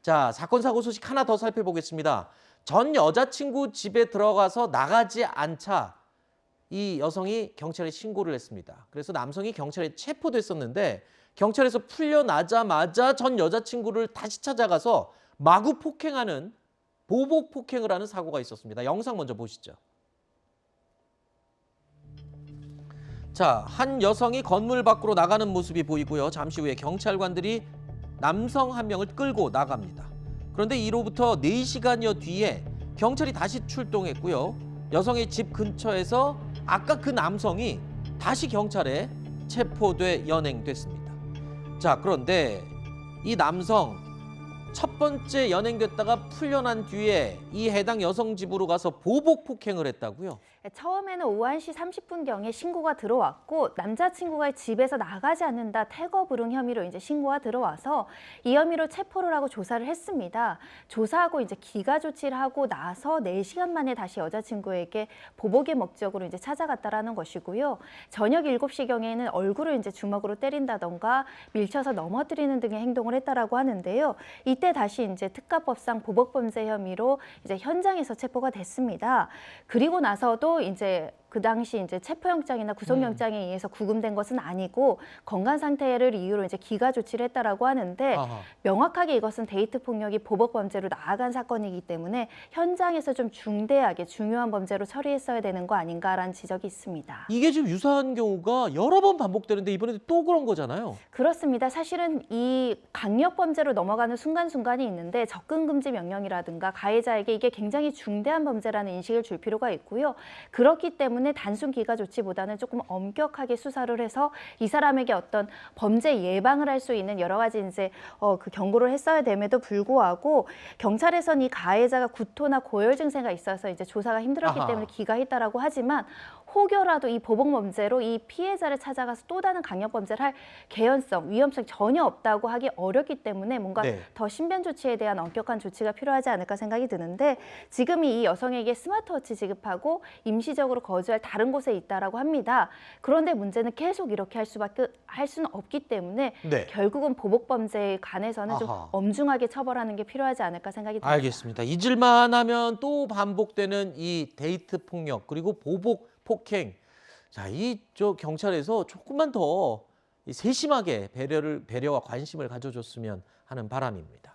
자, 사건 사고 소식 하나 더 살펴보겠습니다. 전 여자친구 집에 들어가서 나가지 않자 이 여성이 경찰에 신고를 했습니다. 그래서 남성이 경찰에 체포됐었는데 경찰에서 풀려나자마자 전 여자친구를 다시 찾아가서 마구 폭행하는 보복 폭행을 하는 사고가 있었습니다. 영상 먼저 보시죠. 자, 한 여성이 건물 밖으로 나가는 모습이 보이고요. 잠시 후에 경찰관들이 남성 한 명을 끌고 나갑니다. 그런데 이로부터 4시간여 뒤에 경찰이 다시 출동했고요. 여성의 집 근처에서 아까 그 남성이 다시 경찰에 체포돼 연행됐습니다. 자, 그런데 이 남성 첫 번째 연행됐다가 풀려난 뒤에 이 해당 여성 집으로 가서 보복 폭행을 했다고요? 처음에는 오후 1시 30분경에 신고가 들어왔고 남자친구가 집에서 나가지 않는다 태거 불응 혐의로 이제 신고가 들어와서 이 혐의로 체포를 하고 조사를 했습니다. 조사하고 이제 기가 조치를 하고 나서 4시간 만에 다시 여자친구에게 보복의 목적으로 이제 찾아갔다라는 것이고요. 저녁 7시경에는 얼굴을 이제 주먹으로 때린다던가 밀쳐서 넘어뜨리는 등의 행동을 했다라고 하는데요. 이때 다시 이제 특가법상 보복범죄 혐의로 이제 현장에서 체포가 됐습니다. 그리고 나서도 이제 그 당시 이제 체포영장이나 구속영장에 의해서 구금된 것은 아니고 건강 상태를 이유로 이제 기가 조치를 했다라고 하는데 명확하게 이것은 데이트 폭력이 보복 범죄로 나아간 사건이기 때문에 현장에서 좀 중대하게 중요한 범죄로 처리했어야 되는 거 아닌가라는 지적이 있습니다. 이게 지금 유사한 경우가 여러 번 반복되는데 이번에도 또 그런 거잖아요. 그렇습니다. 사실은 이 강력 범죄로 넘어가는 순간순간이 있는데 접근 금지 명령이라든가 가해자에게 이게 굉장히 중대한 범죄라는 인식을 줄 필요가 있고요. 그렇기 때문에 단순 기가 조치보다는 조금 엄격하게 수사를 해서 이 사람에게 어떤 범죄 예방을 할 수 있는 여러 가지 이제 그 경고를 했어야 됨에도 불구하고 경찰에서는 이 가해자가 구토나 고열 증세가 있어서 이제 조사가 힘들었기 때문에 기가했다라고 하지만 혹여라도 이 보복 범죄로 이 피해자를 찾아가서 또 다른 강력 범죄를 할 개연성, 위험성 전혀 없다고 하기 어렵기 때문에 뭔가 더 신변 조치에 대한 엄격한 조치가 필요하지 않을까 생각이 드는데 지금 이 여성에게 스마트워치 지급하고 임시적으로 거주할 다른 곳에 있다라고 합니다. 그런데 문제는 계속 이렇게 할 수는 없기 때문에 결국은 보복 범죄에 관해서는 좀 엄중하게 처벌하는 게 필요하지 않을까 생각이 듭니다. 알겠습니다. 잊을만 하면 또 반복되는 이 데이트 폭력 그리고 보복 폭행. 자, 경찰에서 조금만 더 세심하게 배려와 관심을 가져줬으면 하는 바람입니다.